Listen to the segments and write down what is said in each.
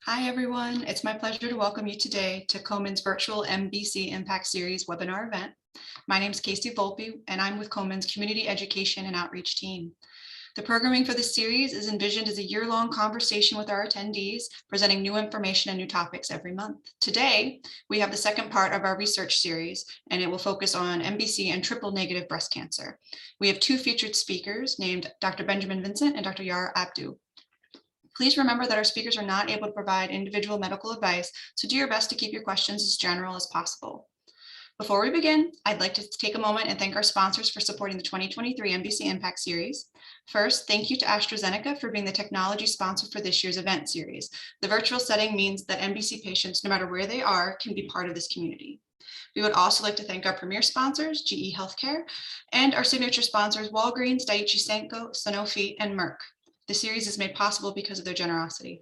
Hi, everyone. It's my pleasure to welcome you today to Komen's virtual MBC Impact Series webinar event. My name is Casey Volpe, and I'm with Komen's Community Education and Outreach team. The programming for this series is envisioned as a year-long conversation with our attendees, presenting new information and new topics every month. Today, we have the second part of our research series, and it will focus on MBC and triple-negative breast cancer. We have two featured speakers named Dr. Benjamin Vincent and Dr. Yara Abdu. Please remember that our speakers are not able to provide individual medical advice, so do your best to keep your questions as general as possible. Before we begin, I'd like to take a moment and thank our sponsors for supporting the 2023 MBC Impact Series. First, thank you to AstraZeneca for being the technology sponsor for this year's event series. The virtual setting means that MBC patients, no matter where they are, can be part of this community. We would also like to thank our premier sponsors, GE Healthcare, and our signature sponsors, Walgreens, Daiichi Sankyo, Sanofi, and Merck. The series is made possible because of their generosity.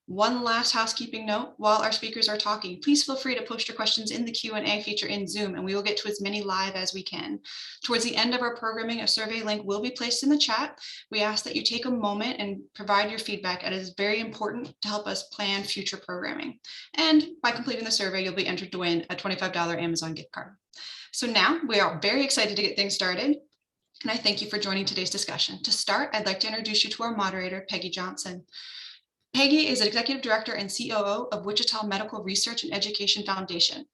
One last housekeeping note, while our speakers are talking, please feel free to post your questions in the Q&A feature in Zoom, and we will get to as many live as we can. Towards the end of our programming, a survey link will be placed in the chat. We ask that you take a moment and provide your feedback. It is very important to help us plan future programming. And by completing the survey, you'll be entered to win a $25 Amazon gift card. So now we are very excited to get things started. And I thank you for joining today's discussion. To start, I'd like to introduce you to our moderator, Peggy Johnson. Peggy is Executive Director and COO of Wichita Medical Research and Education Foundation.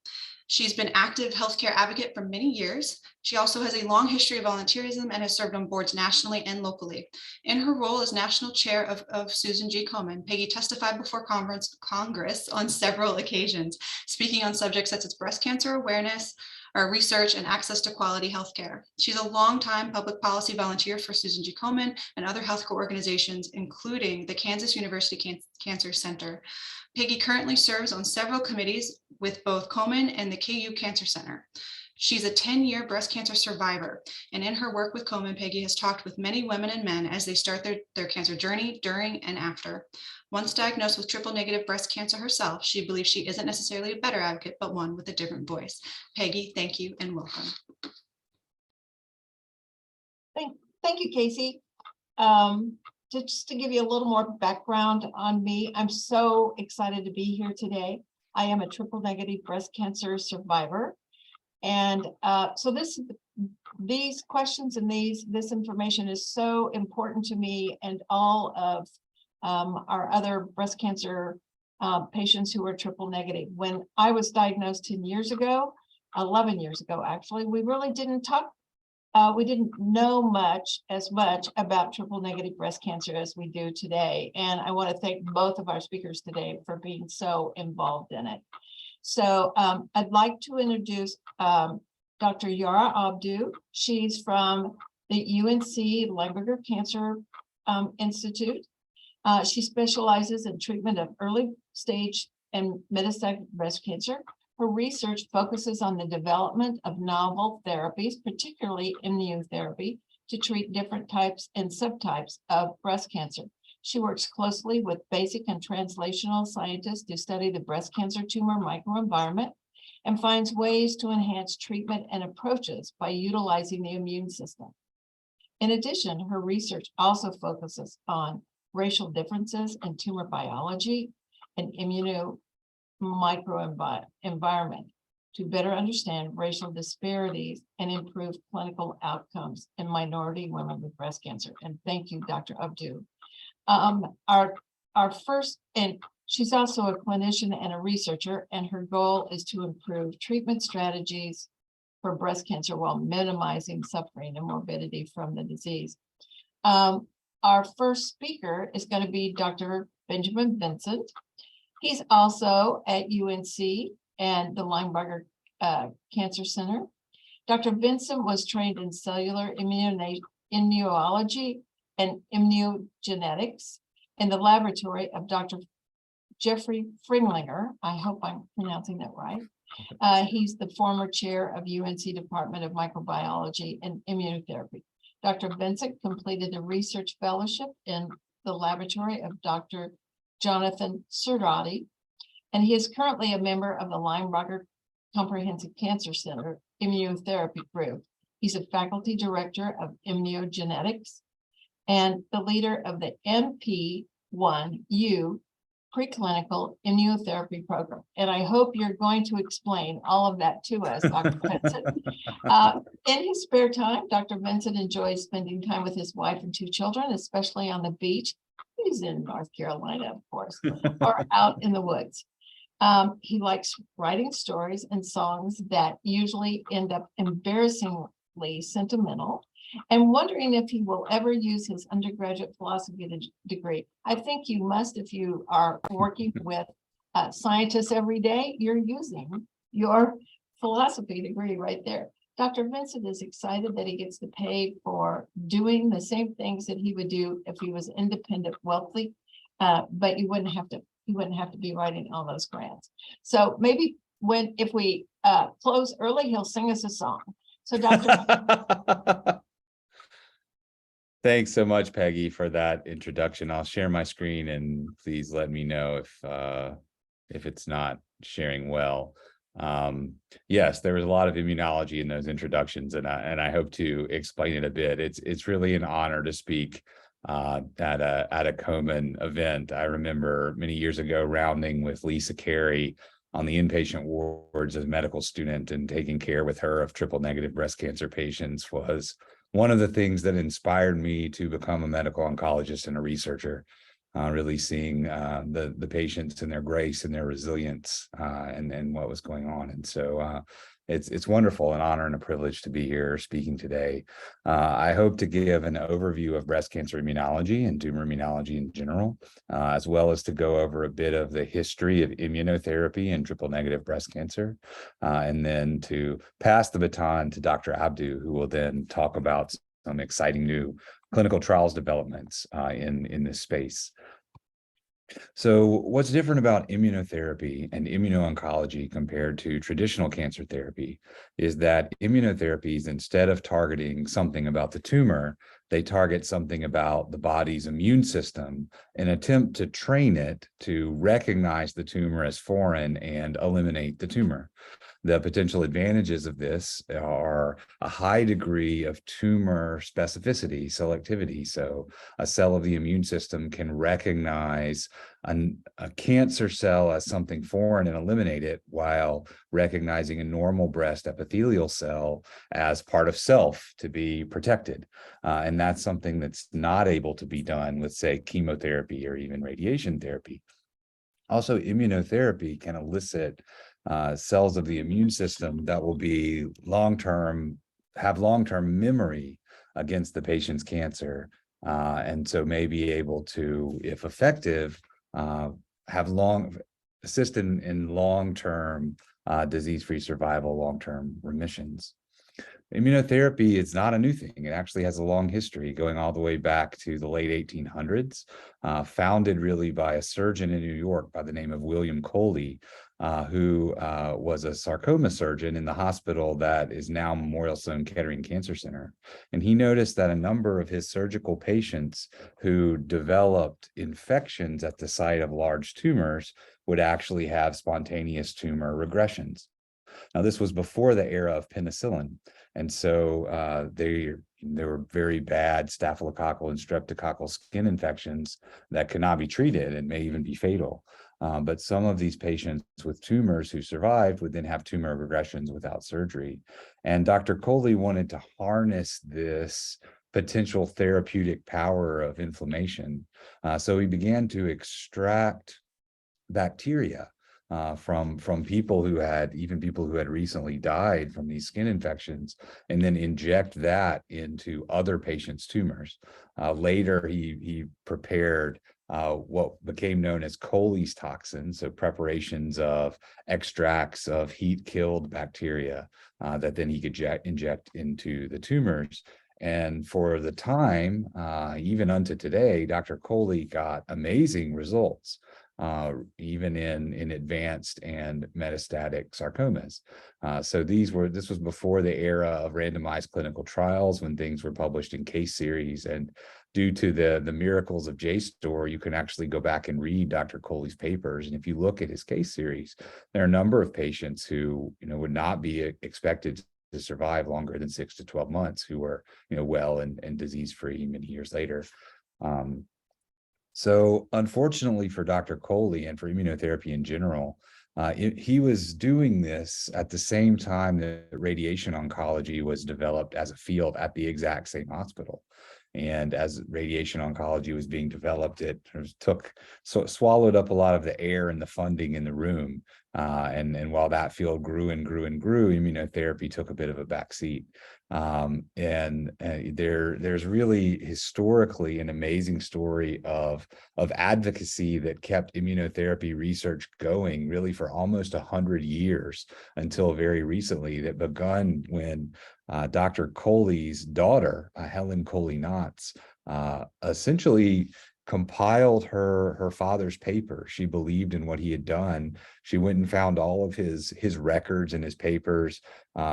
She's been active healthcare advocate for many years. She also has a long history of volunteerism and has served on boards nationally and locally. In her role as National Chair of Susan G. Komen, Peggy testified before Congress on several occasions, speaking on subjects such as breast cancer awareness, research, and access to quality healthcare. She's a longtime public policy volunteer for Susan G. Komen and other healthcare organizations, including the Kansas University Cancer Center. Peggy currently serves on several committees with both Komen and the KU Cancer Center. She's a 10-year breast cancer survivor, and in her work with Komen, Peggy has talked with many women and men as they start their cancer journey, during and after. Once diagnosed with triple-negative breast cancer herself, she believes she isn't necessarily a better advocate, but one with a different voice. Peggy, thank you and welcome. Thank you, Casey. Just to give you a little more background on me, I'm so excited to be here today. I am a triple-negative breast cancer survivor. And so these questions and this information is so important to me and all of our other breast cancer patients who are triple negative. When I was diagnosed 11 years ago, actually, we really didn't talk. We didn't know as much about triple negative breast cancer as we do today. And I want to thank both of our speakers today for being so involved in it. So I'd like to introduce Dr. Yara Abdu. She's from the UNC Lineberger Cancer Institute. She specializes in treatment of early stage and metastatic breast cancer. Her research focuses on the development of novel therapies, particularly immunotherapy, to treat different types and subtypes of breast cancer. She works closely with basic and translational scientists to study the breast cancer tumor microenvironment and finds ways to enhance treatment and approaches by utilizing the immune system. In addition, her research also focuses on racial differences in tumor biology and microenvironment to better understand racial disparities and improve clinical outcomes in minority women with breast cancer. And thank you, Dr. Abdu. Our first, and she's also a clinician and a researcher, and her goal is to improve treatment strategies for breast cancer while minimizing suffering and morbidity from the disease. Our first speaker is going to be Dr. Benjamin Vincent. He's also at UNC and the Lineberger Cancer Center. Dr. Vincent was trained in cellular immunology and immunogenetics in the laboratory of Dr. Jeffrey Fringlinger. I hope I'm pronouncing that right. He's the former chair of UNC Department of Microbiology and Immunotherapy. Dr. Vincent completed a research fellowship in the laboratory of Dr. Jonathan Serdati, and he is currently a member of the Lineberger Comprehensive Cancer Center Immunotherapy Group. He's a faculty director of immunogenetics and the leader of the MP1U preclinical immunotherapy program. And I hope you're going to explain all of that to us, Dr. Vincent. In his spare time, Dr. Vincent enjoys spending time with his wife and 2 children, especially on the beach. He's in North Carolina, of course, or out in the woods. He likes writing stories and songs that usually end up embarrassingly sentimental, and wondering if he will ever use his undergraduate philosophy degree. I think you must, if you are working with scientists every day, you're using your philosophy degree right there. Dr. Vincent is excited that he gets to pay for doing the same things that he would do if he was independent, wealthy, but you wouldn't have to be writing all those grants. So maybe if we close early, he'll sing us a song. So Dr. Thanks so much, Peggy, for that introduction. I'll share my screen, and please let me know if it's not sharing well. Yes, there was a lot of immunology in those introductions, and I hope to explain it a bit. It's really an honor to speak at a Komen event. I remember many years ago rounding with Lisa Carey on the inpatient wards as a medical student, and taking care with her of triple-negative breast cancer patients was one of the things that inspired me to become a medical oncologist and a researcher. Really seeing the patients and their grace and their resilience and what was going on. And so it's wonderful, an honor and a privilege to be here speaking today. I hope to give an overview of breast cancer immunology and tumor immunology in general, as well as to go over a bit of the history of immunotherapy and triple-negative breast cancer, and then to pass the baton to Dr. Abdu, who will then talk about some exciting new clinical trials developments in this space. So what's different about immunotherapy and immuno-oncology compared to traditional cancer therapy is that immunotherapies, instead of targeting something about the tumor, they target something about the body's immune system and attempt to train it to recognize the tumor as foreign and eliminate the tumor. The potential advantages of this are a high degree of tumor specificity, selectivity. So a cell of the immune system can recognize a cancer cell as something foreign and eliminate it, while recognizing a normal breast epithelial cell as part of self to be protected. And that's something that's not able to be done with, say, chemotherapy or even radiation therapy. Also, immunotherapy can elicit cells of the immune system that will be have long-term memory against the patient's cancer, and so may be able to, if effective, assist in long-term disease-free survival, long-term remissions. Immunotherapy is not a new thing. It actually has a long history, going all the way back to the late 1800s, founded really by a surgeon in New York by the name of William Coley, who was a sarcoma surgeon in the hospital that is now Memorial Sloan Kettering Cancer Center. And he noticed that a number of his surgical patients who developed infections at the site of large tumors would actually have spontaneous tumor regressions. Now, this was before the era of penicillin. And so there were very bad staphylococcal and streptococcal skin infections that could not be treated and may even be fatal. But some of these patients with tumors who survived would then have tumor regressions without surgery. And Dr. Coley wanted to harness this potential therapeutic power of inflammation. So he began to extract bacteria from people who had recently died from these skin infections, and then inject that into other patients' tumors. Later, he prepared what became known as Coley's toxins, so preparations of extracts of heat-killed bacteria that then he could inject into the tumors. And for the time, even unto today, Dr. Coley got amazing results, even in advanced and metastatic sarcomas. So this was before the era of randomized clinical trials, when things were published in case series. And due to the miracles of JSTOR, you can actually go back and read Dr. Coley's papers. And if you look at his case series, there are a number of patients who would not be expected to survive longer than 6 to 12 months, who were, well and disease-free many years later. So unfortunately for Dr. Coley and for immunotherapy in general, he was doing this at the same time that radiation oncology was developed as a field at the exact same hospital. And as radiation oncology was being developed, it swallowed up a lot of the air and the funding in the room. And while that field grew and grew and grew, immunotherapy took a bit of a backseat. There's really historically an amazing story of advocacy that kept immunotherapy research going really for almost 100 years until very recently, that begun when Dr. Coley's daughter, Helen Coley Knotts, essentially compiled her father's paper. She believed in what he had done. She went and found all of his records and his papers.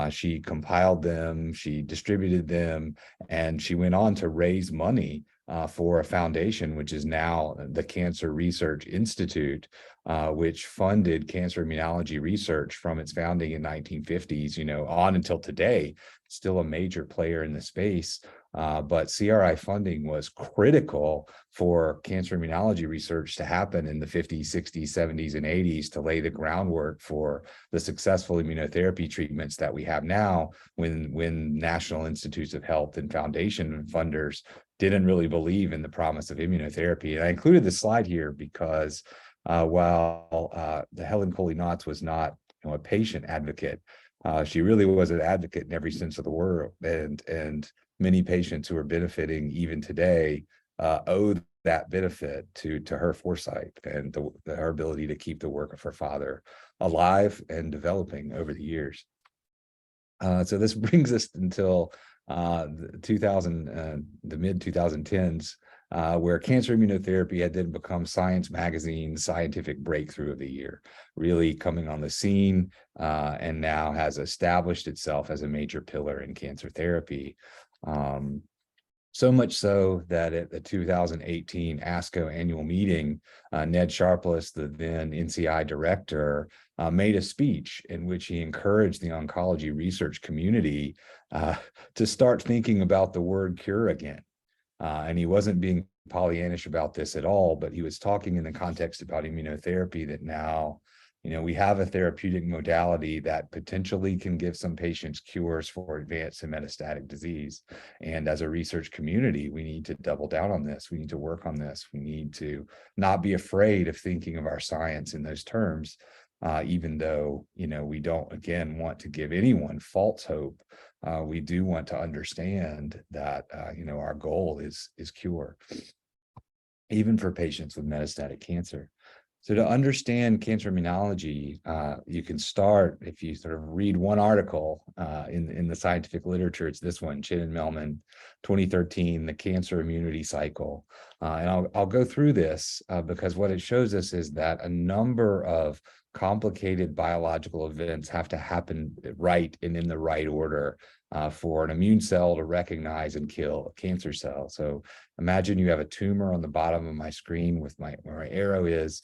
She compiled them, she distributed them, and she went on to raise money for a foundation, which is now the Cancer Research Institute, which funded cancer immunology research from its founding in 1950s, on until today. Still a major player in the space. But CRI funding was critical for cancer immunology research to happen in the 50s, 60s, 70s, and 80s to lay the groundwork for the successful immunotherapy treatments that we have now, when National Institutes of Health and foundation funders didn't really believe in the promise of immunotherapy. And I included this slide here because while the Helen Coley Knotts was not a patient advocate, she really was an advocate in every sense of the word, and many patients who are benefiting even today owe that benefit to her foresight and her ability to keep the work of her father alive and developing over the years. So this brings us until the mid 2010s, where cancer immunotherapy had then become Science Magazine's scientific breakthrough of the year, really coming on the scene, and now has established itself as a major pillar in cancer therapy. So much so that at the 2018 ASCO annual meeting, Ned Sharpless, the then NCI director, made a speech in which he encouraged the oncology research community to start thinking about the word cure again. And he wasn't being Pollyannish about this at all, but he was talking in the context about immunotherapy, that now, we have a therapeutic modality that potentially can give some patients cures for advanced and metastatic disease. And as a research community, we need to double down on this. We need to work on this. We need to not be afraid of thinking of our science in those terms, even though, we don't, again, want to give anyone false hope. We do want to understand that, our goal is cure, even for patients with metastatic cancer. So to understand cancer immunology, you can start, if you sort of read one article in the scientific literature, it's this one, Chin and Mehlman, 2013, The Cancer Immunity Cycle. And I'll go through this because what it shows us is that a number of complicated biological events have to happen right and in the right order for an immune cell to recognize and kill a cancer cell. So imagine you have a tumor on the bottom of my screen with where my arrow is.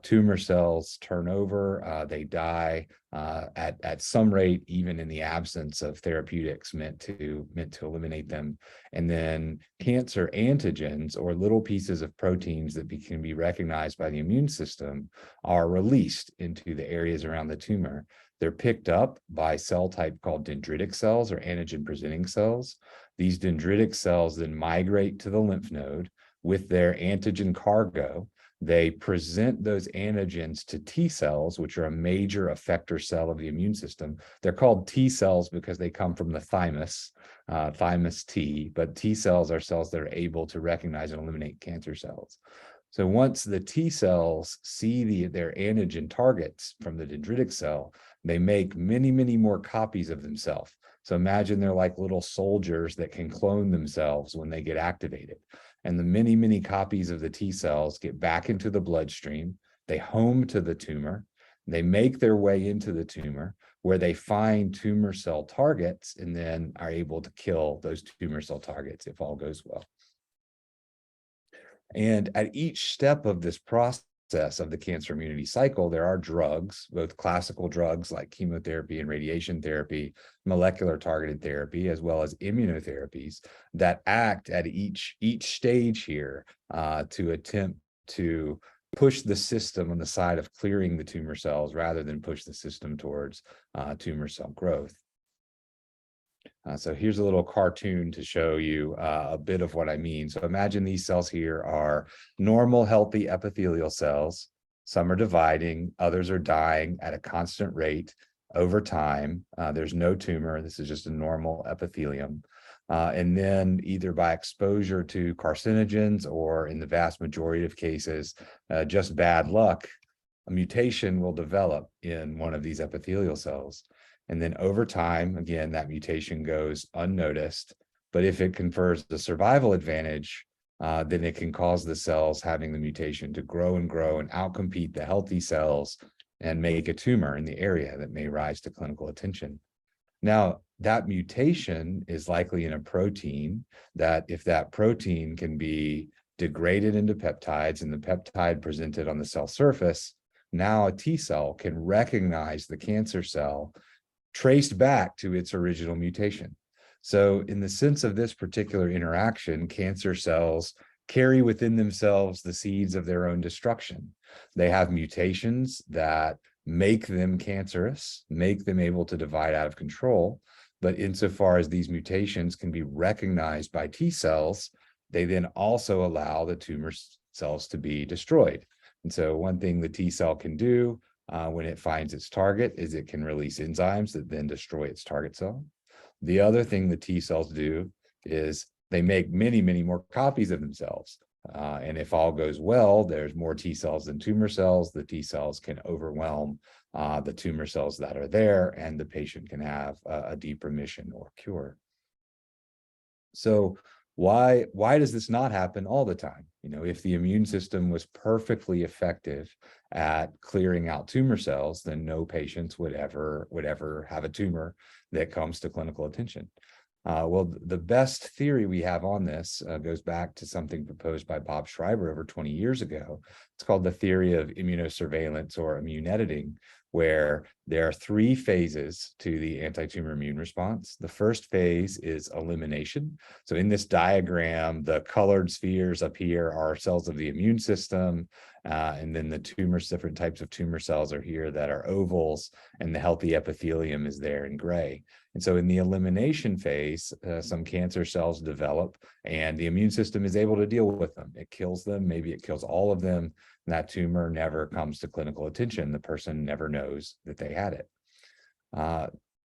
Tumor cells turn over, they die at some rate, even in the absence of therapeutics meant to eliminate them. And then cancer antigens, or little pieces of proteins that can be recognized by the immune system, are released into the areas around the tumor. They're picked up by cell type called dendritic cells, or antigen presenting cells. These dendritic cells then migrate to the lymph node with their antigen cargo. They present those antigens to T cells, which are a major effector cell of the immune system. They're called T cells because they come from the thymus, thymus T, but T cells are cells that are able to recognize and eliminate cancer cells. So once the T cells see their antigen targets from the dendritic cell, they make many, many more copies of themselves. So imagine they're like little soldiers that can clone themselves when they get activated. And the many, many copies of the T cells get back into the bloodstream. They home to the tumor. They make their way into the tumor, where they find tumor cell targets and then are able to kill those tumor cell targets if all goes well. And at each step of this process, process of the cancer immunity cycle, there are drugs, both classical drugs like chemotherapy and radiation therapy, molecular targeted therapy, as well as immunotherapies that act at each stage here to attempt to push the system on the side of clearing the tumor cells rather than push the system towards tumor cell growth. So here's a little cartoon to show you a bit of what I mean. So imagine these cells here are normal, healthy epithelial cells. Some are dividing, others are dying at a constant rate over time. There's no tumor. This is just a normal epithelium. And then either by exposure to carcinogens or in the vast majority of cases, just bad luck, a mutation will develop in one of these epithelial cells. And then over time, again, that mutation goes unnoticed. But if it confers the survival advantage, then it can cause the cells having the mutation to grow and grow and outcompete the healthy cells and make a tumor in the area that may rise to clinical attention. Now, that mutation is likely in a protein that if that protein can be degraded into peptides and the peptide presented on the cell surface, now a T cell can recognize the cancer cell traced back to its original mutation. So in the sense of this particular interaction, cancer cells carry within themselves the seeds of their own destruction. They have mutations that make them cancerous, make them able to divide out of control. But insofar as these mutations can be recognized by T cells, they then also allow the tumor cells to be destroyed. And so one thing the T cell can do when it finds its target is it can release enzymes that then destroy its target cell. The other thing the T cells do is they make many, many more copies of themselves. And if all goes well, there's more T cells than tumor cells. The T cells can overwhelm the tumor cells that are there, and the patient can have a deep remission or cure. So why does this not happen all the time? You know, if the immune system was perfectly effective at clearing out tumor cells, then no patients would ever have a tumor that comes to clinical attention. Well, the best theory we have on this goes back to something proposed by Bob Schreiber over 20 years ago. It's called the theory of immunosurveillance or immune editing, where there are 3 phases to the anti-tumor immune response. The first phase is elimination. So in this diagram, the colored spheres up here are cells of the immune system, and then the different types of tumor cells are here that are ovals, and the healthy epithelium is there in gray. And so in the elimination phase, some cancer cells develop, and the immune system is able to deal with them. It kills them, maybe it kills all of them, and that tumor never comes to clinical attention. The person never knows that they had it.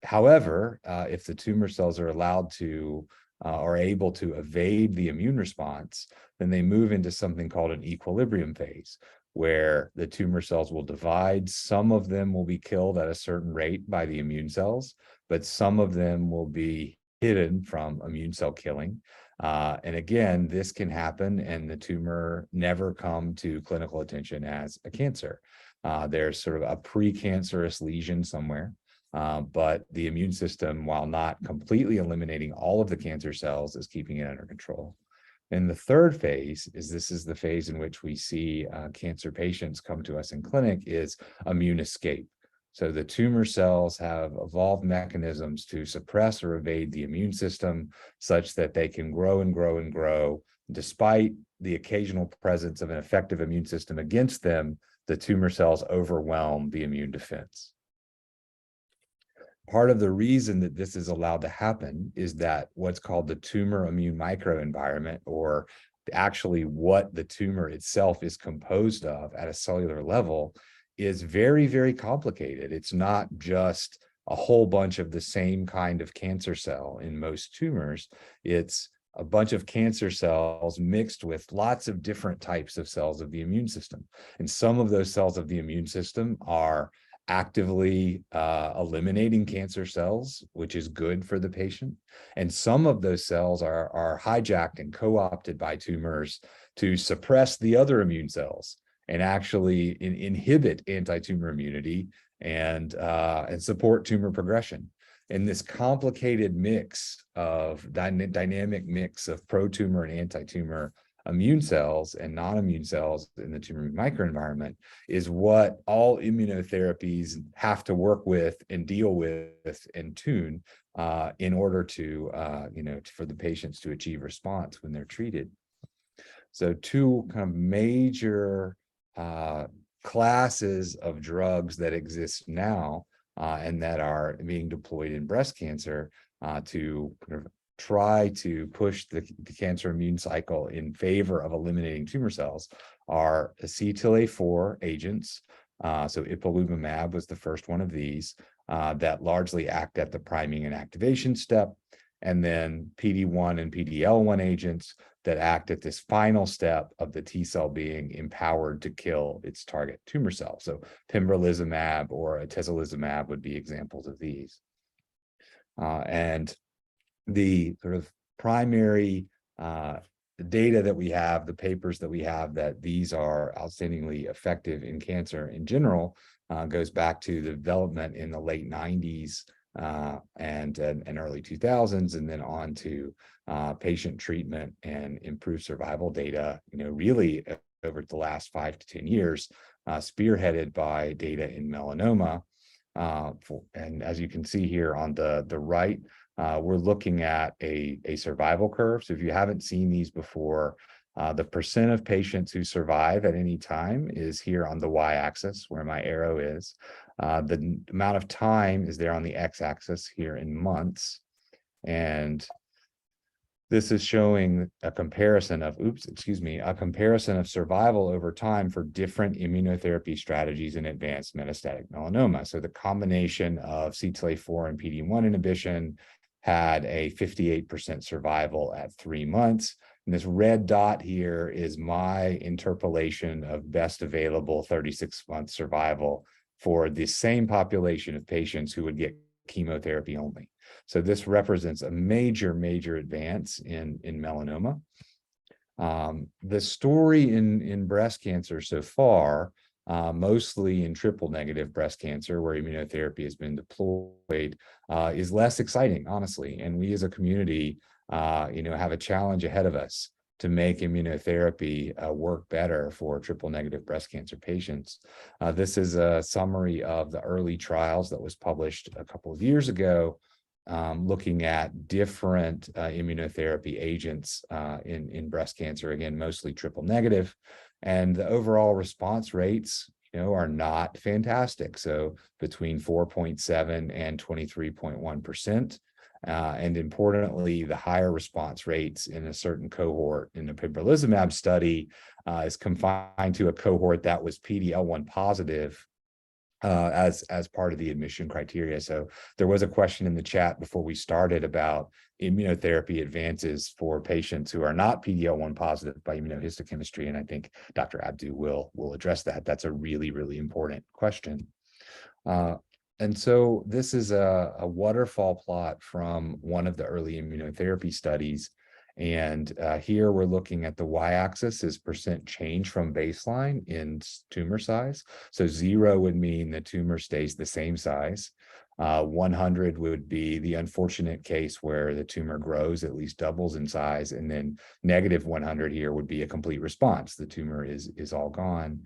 However, if the tumor cells are allowed to are able to evade the immune response, then they move into something called an equilibrium phase, where the tumor cells will divide. Some of them will be killed at a certain rate by the immune cells, but some of them will be hidden from immune cell killing. And again, this can happen and the tumor never come to clinical attention as a cancer. There's sort of a precancerous lesion somewhere, but the immune system, while not completely eliminating all of the cancer cells, is keeping it under control. And the third phase this is the phase in which we see cancer patients come to us in clinic, is immune escape. So the tumor cells have evolved mechanisms to suppress or evade the immune system such that they can grow and grow and grow. Despite the occasional presence of an effective immune system against them, the tumor cells overwhelm the immune defense. Part of the reason that this is allowed to happen is that what's called the tumor immune microenvironment, or actually what the tumor itself is composed of at a cellular level, is very, very complicated. It's not just a whole bunch of the same kind of cancer cell in most tumors. It's a bunch of cancer cells mixed with lots of different types of cells of the immune system. And some of those cells of the immune system are actively eliminating cancer cells, which is good for the patient. And some of those cells are hijacked and co-opted by tumors to suppress the other immune cells and actually inhibit anti-tumor immunity and support tumor progression. And this complicated mix of dynamic mix of pro-tumor and anti-tumor immune cells and non-immune cells in the tumor microenvironment is what all immunotherapies have to work with and deal with and tune in order to, for the patients to achieve response when they're treated. So two kind of major classes of drugs that exist now and that are being deployed in breast cancer to kind of try to push the cancer immune cycle in favor of eliminating tumor cells are CTLA-4 agents. So ipilimumab was the first one of these that largely act at the priming and activation step, and then PD-1 and PD-L1 agents that act at this final step of the T cell being empowered to kill its target tumor cell. So pembrolizumab or atezolizumab would be examples of these. And the sort of primary data that we have, the papers that we have that these are outstandingly effective in cancer in general, goes back to the development in the late 90s and early 2000s, and then on to patient treatment and improved survival data, really over the last 5 to 10 years, spearheaded by data in melanoma. And as you can see here on the right, we're looking at a survival curve. So if you haven't seen these before, the percent of patients who survive at any time is here on the y-axis where my arrow is. The amount of time is there on the x-axis here in months. And this is showing a comparison of, a comparison of survival over time for different immunotherapy strategies in advanced metastatic melanoma. So the combination of CTLA-4 and PD-1 inhibition had a 58% survival at 3 months. And this red dot here is my interpolation of best available 36-month survival for the same population of patients who would get chemotherapy only. So this represents a major, major advance in melanoma. The story in breast cancer so far, mostly in triple negative breast cancer where immunotherapy has been deployed, is less exciting, honestly. And we as a community, have a challenge ahead of us to make immunotherapy work better for triple negative breast cancer patients. This is a summary of the early trials that was published a couple of years ago, looking at different immunotherapy agents in breast cancer, again, mostly triple negative. And the overall response rates, are not fantastic. So between 4.7 and 23.1%. And importantly, the higher response rates in a certain cohort in the pembrolizumab study is confined to a cohort that was PD-L1 positive as part of the admission criteria. So there was a question in the chat before we started about immunotherapy advances for patients who are not PD-L1 positive by immunohistochemistry, and I think Dr. Abdu will address that. That's a really, really important question. And so this is a waterfall plot from one of the early immunotherapy studies. And here we're looking at the y-axis is percent change from baseline in tumor size. So 0 would mean the tumor stays the same size. 100 would be the unfortunate case where the tumor grows, at least doubles in size. And then negative 100 here would be a complete response. The tumor is all gone.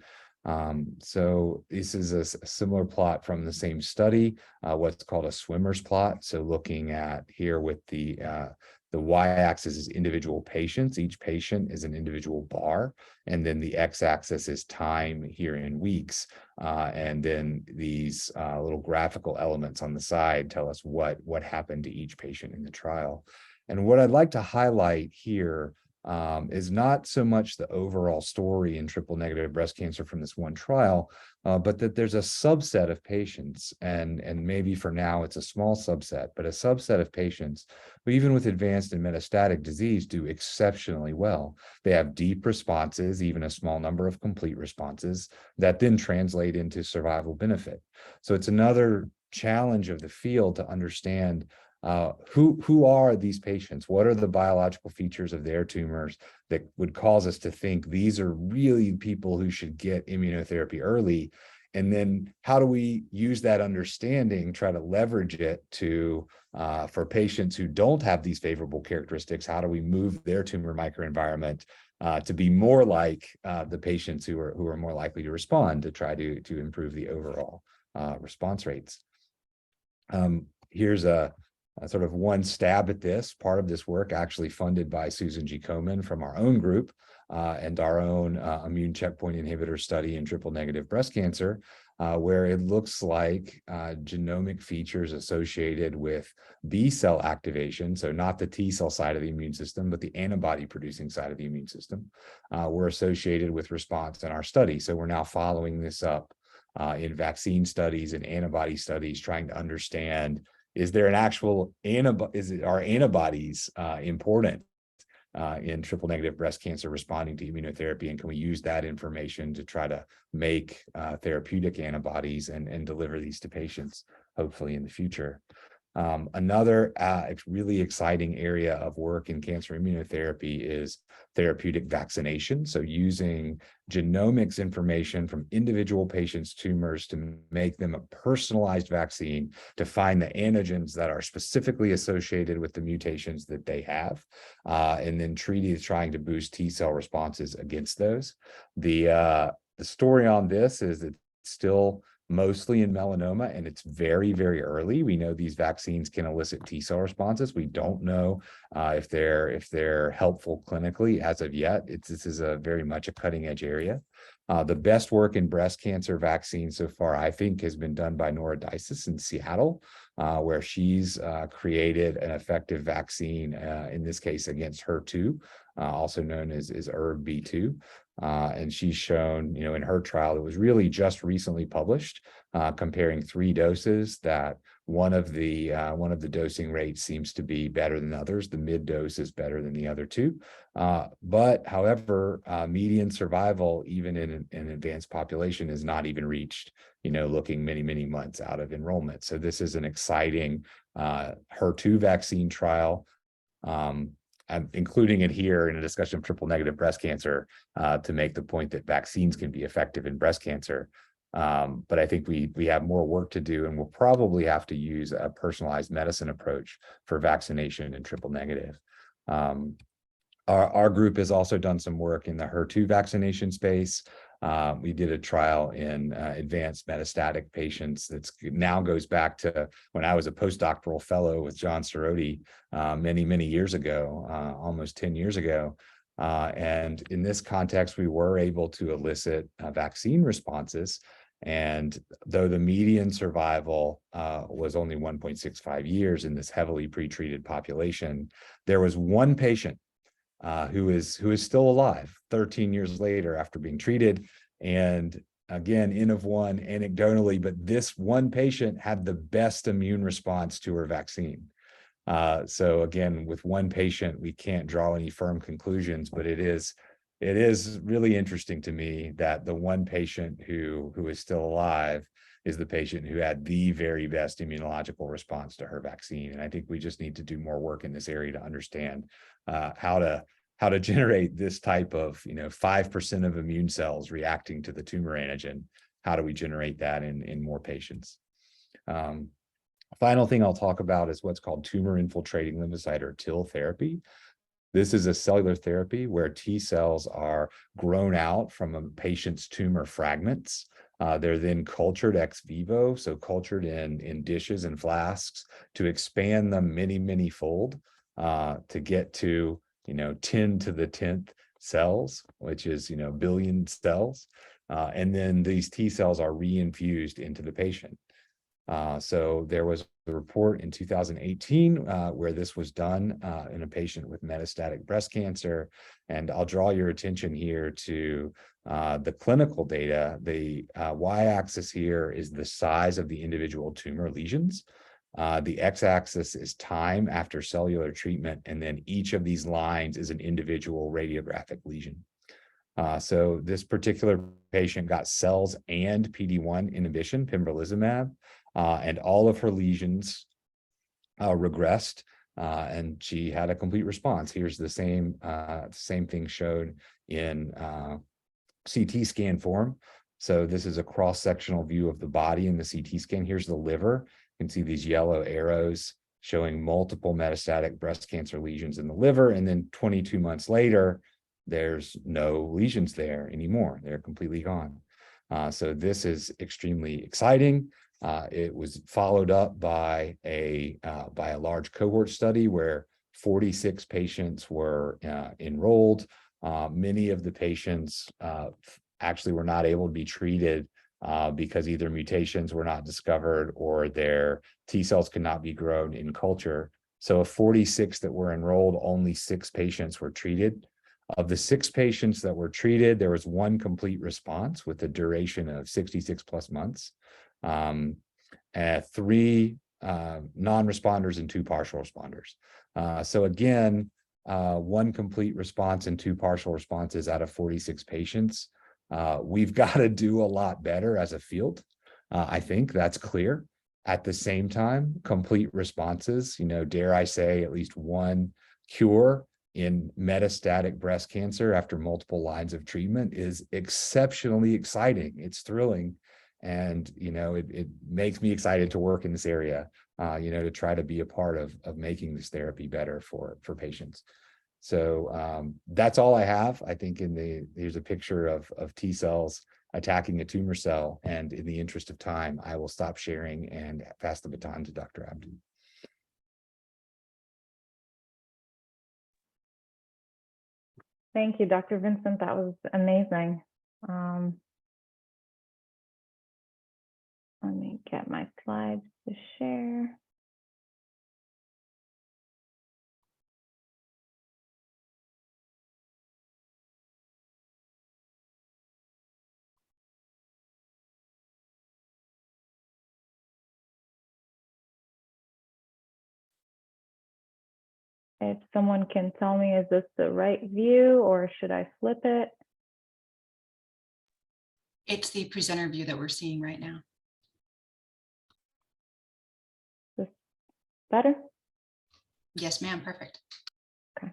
So this is a similar plot from the same study, what's called a swimmer's plot. So looking at here with the y-axis is individual patients. Each patient is an individual bar. And then the x-axis is time here in weeks. And then these little graphical elements on the side tell us what happened to each patient in the trial. And what I'd like to highlight here is not so much the overall story in triple negative breast cancer from this one trial, but that there's a subset of patients, and maybe for now it's a small subset, but a subset of patients who even with advanced and metastatic disease do exceptionally well. They have deep responses, even a small number of complete responses that then translate into survival benefit. So it's another challenge of the field to understand who are these patients? What are the biological features of their tumors that would cause us to think these are really people who should get immunotherapy early? And then how do we use that understanding, try to leverage it to for patients who don't have these favorable characteristics, how do we move their tumor microenvironment to be more like the patients who are more likely to respond, to try to improve the overall response rates. Here's a sort of one stab at this. Part of this work actually funded by Susan G. Komen from our own group and our own immune checkpoint inhibitor study in triple negative breast cancer, where it looks like genomic features associated with B cell activation, so not the T cell side of the immune system, but the antibody producing side of the immune system, were associated with response in our study. So we're now following this up in vaccine studies and antibody studies, trying to understand, is there an actual antibody, are antibodies important in triple negative breast cancer responding to immunotherapy, and can we use that information to try to make therapeutic antibodies and deliver these to patients, hopefully in the future. Another really exciting area of work in cancer immunotherapy is therapeutic vaccination. So using genomics information from individual patients' tumors to make them a personalized vaccine to find the antigens that are specifically associated with the mutations that they have, and then trying to boost T cell responses against those. The story on this is it's still mostly in melanoma, and it's very, very early. We know these vaccines can elicit T cell responses. We don't know if they're helpful clinically as of yet. This is a very much a cutting edge area. The best work in breast cancer vaccines so far, I think, has been done by Nora Disis in Seattle, where she's created an effective vaccine, in this case against HER2, also known as ERB2. And she's shown, in her trial that was really just recently published, comparing 3 doses, that one of the dosing rates seems to be better than others. The mid dose is better than the other 2. But however, median survival, even in an advanced population, is not even reached, looking many, many months out of enrollment. So this is an exciting HER2 vaccine trial. I'm including it here in a discussion of triple negative breast cancer to make the point that vaccines can be effective in breast cancer. But I think we have more work to do, and we'll probably have to use a personalized medicine approach for vaccination in triple negative. Our group has also done some work in the HER2 vaccination space. We did a trial in advanced metastatic patients that now goes back to when I was a postdoctoral fellow with John Cerroti many, many years ago, almost 10 years ago. And in this context, we were able to elicit vaccine responses. And though the median survival was only 1.65 years in this heavily pretreated population, there was one patient who is still alive 13 years later after being treated. And again, N of 1 anecdotally, but this one patient had the best immune response to her vaccine. So again, with one patient, we can't draw any firm conclusions, but it is really interesting to me that the one patient who is still alive is the patient who had the very best immunological response to her vaccine. And I think we just need to do more work in this area to understand how to generate this type of 5% of immune cells reacting to the tumor antigen. How do we generate that in more patients? Final thing I'll talk about is what's called tumor infiltrating lymphocyte, or TIL therapy. This is a cellular therapy where T cells are grown out from a patient's tumor fragments. They're then cultured ex vivo, so cultured in dishes and flasks, to expand them many, many fold to get to 10 to the 10th cells, which is billion cells. And then these T cells are reinfused into the patient. So there was a report in 2018 where this was done in a patient with metastatic breast cancer. And I'll draw your attention here to the clinical data. The y-axis here is the size of the individual tumor lesions. The x-axis is time after cellular treatment, and then each of these lines is an individual radiographic lesion. So this particular patient got cells and PD-1 inhibition, pembrolizumab, and all of her lesions regressed, and she had a complete response. Here's the same thing showed in CT scan form. So this is a cross-sectional view of the body in the CT scan. Here's the liver. You can see these yellow arrows showing multiple metastatic breast cancer lesions in the liver. And then 22 months later, there's no lesions there anymore. They're completely gone. So this is extremely exciting. It was followed up by a large cohort study where 46 patients were enrolled. Many of the patients actually were not able to be treated because either mutations were not discovered or their T cells could not be grown in culture. So of 46 that were enrolled, only 6 patients were treated. Of the 6 patients that were treated, there was 1 complete response with a duration of 66 plus months, 3 non-responders and 2 partial responders. So again, 1 complete response and 2 partial responses out of 46 patients. We've got to do a lot better as a field. I think that's clear. At the same time, complete responses, dare I say, at least 1 cure in metastatic breast cancer after multiple lines of treatment is exceptionally exciting. It's thrilling. And, it makes me excited to work in this area, to try to be a part of making this therapy better for patients. So that's all I have. I think here's a picture of T cells attacking a tumor cell. And in the interest of time, I will stop sharing and pass the baton to Dr. Abdi. Thank you, Dr. Vincent. That was amazing. Let me get my slides to share. If someone can tell me, is this the right view or should I flip it? It's the presenter view that we're seeing right now. Is this better? Yes, ma'am. Perfect. Okay.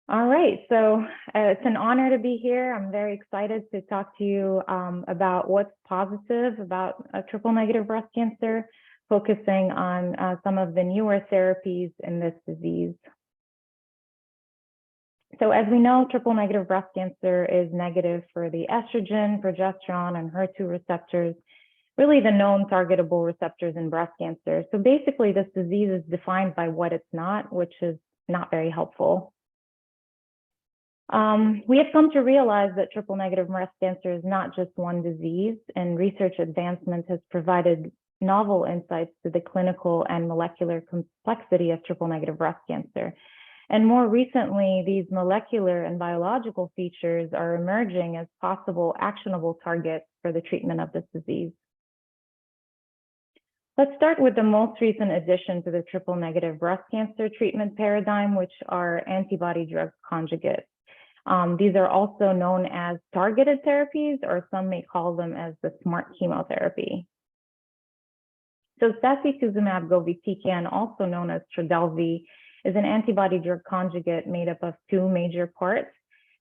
All right, so it's an honor to be here. I'm very excited to talk to you about what's positive about triple negative breast cancer, focusing on some of the newer therapies in this disease. So as we know, triple negative breast cancer is negative for the estrogen, progesterone, and HER2 receptors, really the known targetable receptors in breast cancer. So basically, this disease is defined by what it's not, which is not very helpful. We have come to realize that triple negative breast cancer is not just one disease, and research advancement has provided novel insights to the clinical and molecular complexity of triple negative breast cancer. And more recently, these molecular and biological features are emerging as possible actionable targets for the treatment of this disease. Let's start with the most recent addition to the triple negative breast cancer treatment paradigm, which are antibody drug conjugates. These are also known as targeted therapies, or some may call them as the smart chemotherapy. So sacituzumab govitecan, also known as Trodelvy, is an antibody drug conjugate made up of 2 major parts: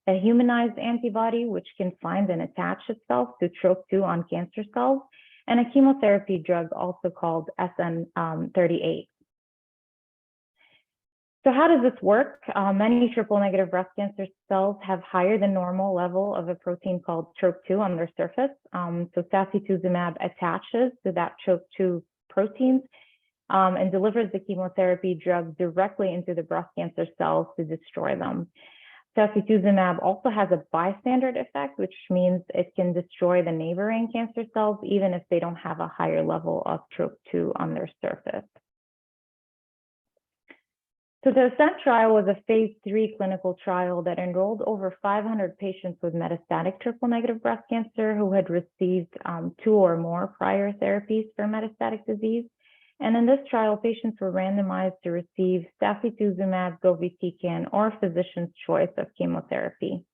a humanized antibody, which can find and attach itself to TROP2 on cancer cells, and a chemotherapy drug also called SN38. So how does this work? Many triple negative breast cancer cells have higher than normal level of a protein called TROP2 on their surface. So sacituzumab attaches to that TROP2 protein and delivers the chemotherapy drug directly into the breast cancer cells to destroy them. Sacituzumab also has a bystander effect, which means it can destroy the neighboring cancer cells, even if they don't have a higher level of TROP2 on their surface. So the ASCENT trial was a phase 3 clinical trial that enrolled over 500 patients with metastatic triple negative breast cancer who had received 2 or more prior therapies for metastatic disease. And in this trial, patients were randomized to receive sacituzumab govitecan or physician's choice of chemotherapy.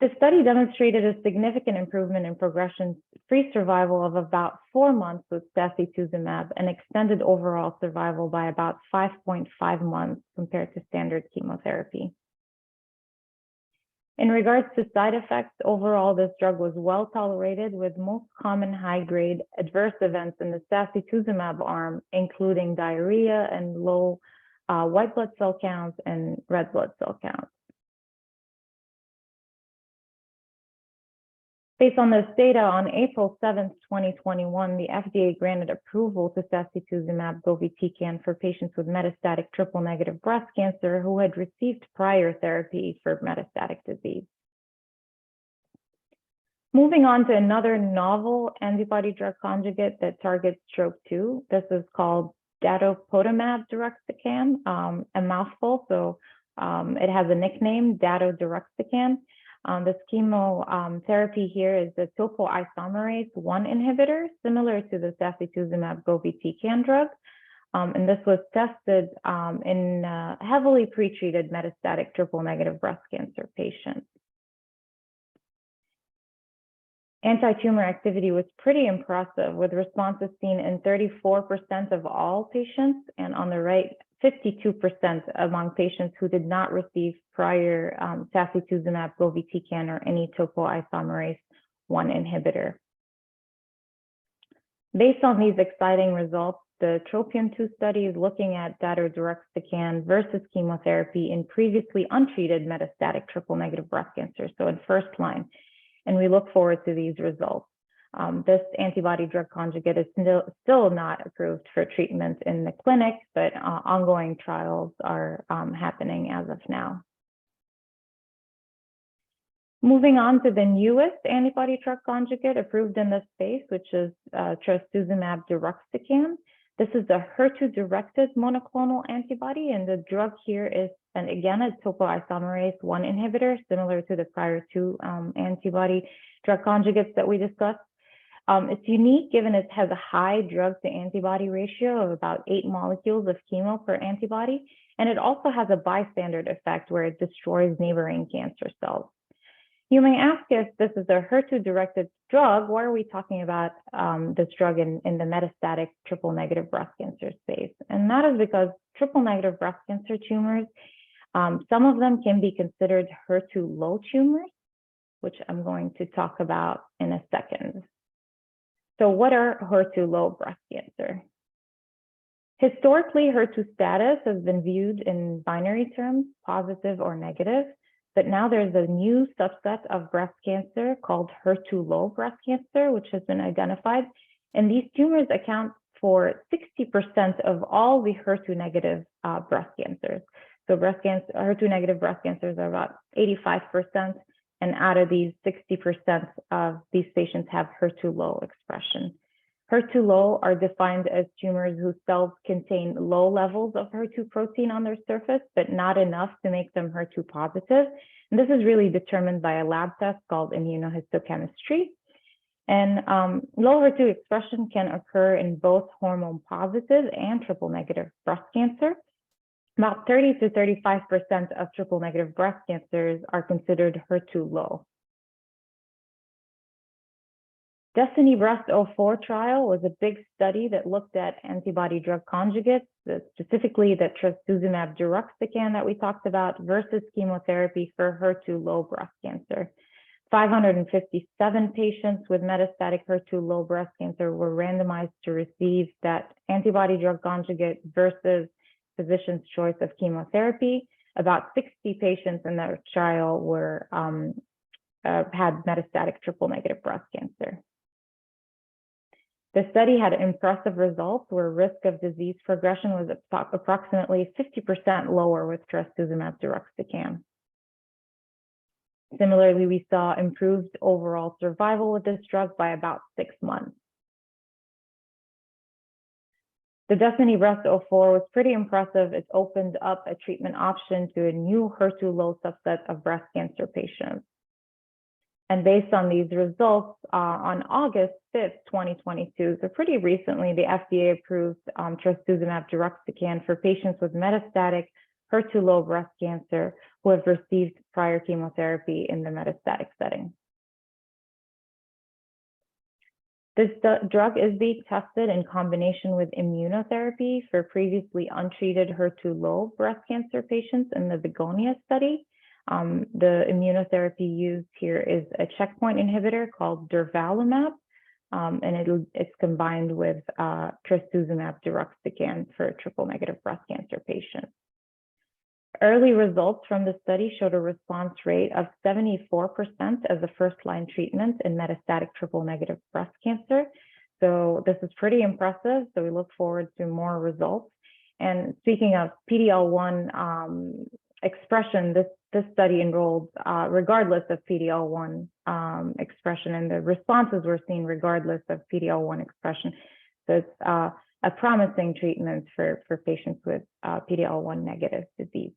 The study demonstrated a significant improvement in progression-free survival of about 4 months with sacituzumab and extended overall survival by about 5.5 months compared to standard chemotherapy. In regards to side effects, overall, this drug was well tolerated with most common high-grade adverse events in the sacituzumab arm, including diarrhea and low white blood cell counts and red blood cell counts. Based on this data, on April 7th, 2021, the FDA granted approval to sacituzumab govitecan for patients with metastatic triple-negative breast cancer who had received prior therapy for metastatic disease. Moving on to another novel antibody-drug conjugate that targets TROP2. This is called datopotamab deruxtecan, a mouthful, so it has a nickname, datoderuxtecan. This chemotherapy here is the topoisomerase 1 inhibitor, similar to the sacituzumab govitecan drug. And this was tested in heavily pretreated metastatic triple-negative breast cancer patients. Anti-tumor activity was pretty impressive, with responses seen in 34% of all patients, and on the right, 52% among patients who did not receive prior sacituzumab govitecan or any topoisomerase 1 inhibitor. Based on these exciting results, the TROPION-2 study is looking at datoderuxtecan versus chemotherapy in previously untreated metastatic triple-negative breast cancer, so in first line, and we look forward to these results. This antibody-drug conjugate is still not approved for treatment in the clinic, but ongoing trials are happening as of now. Moving on to the newest antibody-drug conjugate approved in this space, which is trastuzumab deruxtecan. This is a HER2-directed monoclonal antibody, and the drug here is, and again, a topoisomerase 1 inhibitor, similar to the prior two antibody-drug conjugates that we discussed. It's unique given it has a high drug-to-antibody ratio of about 8 molecules of chemo per antibody, and it also has a bystander effect where it destroys neighboring cancer cells. You may ask, if this is a HER2-directed drug, why are we talking about this drug in the metastatic triple-negative breast cancer space? And that is because triple-negative breast cancer tumors, some of them can be considered HER2-low tumors, which I'm going to talk about in a second. So what are HER2-low breast cancer? Historically, HER2 status has been viewed in binary terms, positive or negative, but now there's a new subset of breast cancer called HER2-low breast cancer, which has been identified. And these tumors account for 60% of all the HER2-negative breast cancers. So HER2-negative breast cancers are about 85%. And out of these, 60% of these patients have HER2-low expression. HER2-low are defined as tumors whose cells contain low levels of HER2 protein on their surface, but not enough to make them HER2 positive. And this is really determined by a lab test called immunohistochemistry. And low HER2 expression can occur in both hormone positive and triple-negative breast cancer. About 30 to 35% of triple-negative breast cancers are considered HER2-low. DESTINY-Breast04 trial was a big study that looked at antibody-drug conjugates, specifically the trastuzumab deruxtecan that we talked about versus chemotherapy for HER2-low breast cancer. 557 patients with metastatic HER2-low breast cancer were randomized to receive that antibody-drug conjugate versus physician's choice of chemotherapy. About 60 patients in that trial were had metastatic triple-negative breast cancer. The study had impressive results where risk of disease progression was approximately 50% lower with trastuzumab deruxtecan. Similarly, we saw improved overall survival with this drug by about 6 months. The DESTINY-Breast04 was pretty impressive. It opened up a treatment option to a new HER2-low subset of breast cancer patients. And based on these results, on August 5th, 2022, so pretty recently, the FDA approved trastuzumab deruxtecan for patients with metastatic HER2-low breast cancer who have received prior chemotherapy in the metastatic setting. This drug is being tested in combination with immunotherapy for previously untreated HER2-low breast cancer patients in the BEGONIA study. The immunotherapy used here is a checkpoint inhibitor called durvalumab, and it's combined with trastuzumab deruxtecan for triple-negative breast cancer patients. Early results from the study showed a response rate of 74% as a first-line treatment in metastatic triple-negative breast cancer. So this is pretty impressive. So we look forward to more results. And speaking of PD-L1 expression, this study enrolled regardless of PD-L1 expression, and the responses were seen regardless of PD-L1 expression. So it's a promising treatment for patients with PD-L1 negative disease.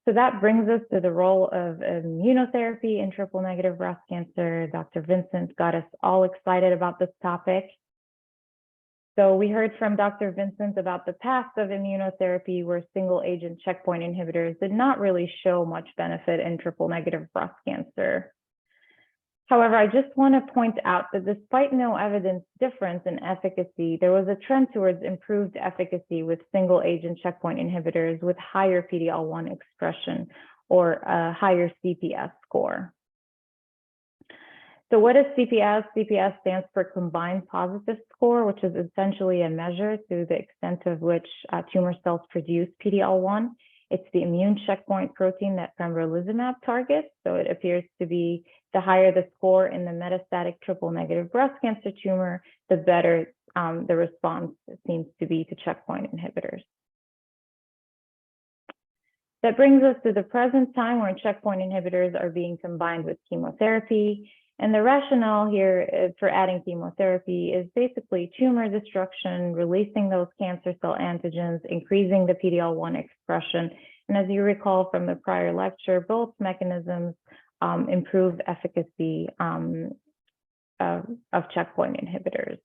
So that brings us to the role of immunotherapy in triple-negative breast cancer. Dr. Vincent got us all excited about this topic. So we heard from Dr. Vincent about the past of immunotherapy where single-agent checkpoint inhibitors did not really show much benefit in triple-negative breast cancer. However, I just want to point out that despite no evidence difference in efficacy, there was a trend towards improved efficacy with single-agent checkpoint inhibitors with higher PD-L1 expression or a higher CPS score. So what is CPS? CPS stands for Combined Positive Score, which is essentially a measure to the extent of which tumor cells produce PD-L1. It's the immune checkpoint protein that pembrolizumab targets. So it appears to be the higher the score in the metastatic triple-negative breast cancer tumor, the better the response seems to be to checkpoint inhibitors. That brings us to the present time where checkpoint inhibitors are being combined with chemotherapy. And the rationale here for adding chemotherapy is basically tumor destruction, releasing those cancer cell antigens, increasing the PD-L1 expression. And as you recall from the prior lecture, both mechanisms improve efficacy of checkpoint inhibitors.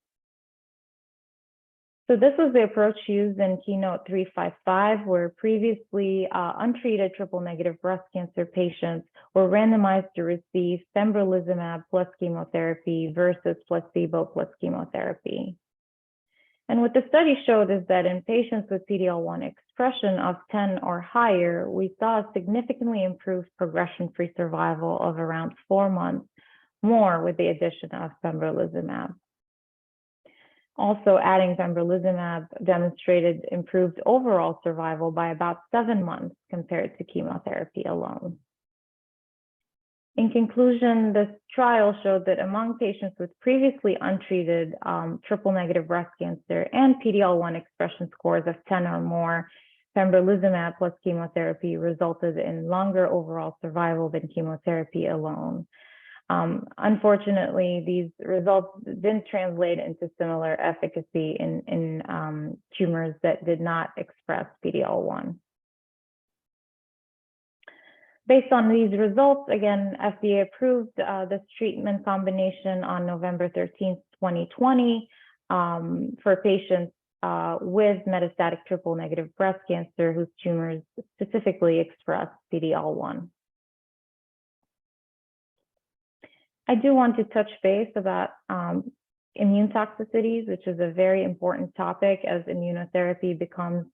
So this was the approach used in KEYNOTE-355, where previously untreated triple-negative breast cancer patients were randomized to receive pembrolizumab plus chemotherapy versus placebo plus chemotherapy. And what the study showed is that in patients with PD-L1 expression of 10 or higher, we saw a significantly improved progression-free survival of around 4 months more with the addition of pembrolizumab. Also, adding pembrolizumab demonstrated improved overall survival by about 7 months compared to chemotherapy alone. In conclusion, this trial showed that among patients with previously untreated triple-negative breast cancer and PD-L1 expression scores of 10 or more, pembrolizumab plus chemotherapy resulted in longer overall survival than chemotherapy alone. Unfortunately, these results didn't translate into similar efficacy in tumors that did not express PD-L1. Based on these results, again, FDA approved this treatment combination on November 13th, 2020 for patients with metastatic triple-negative breast cancer whose tumors specifically express PD-L1. I do want to touch base about immune toxicities, which is a very important topic as immunotherapy become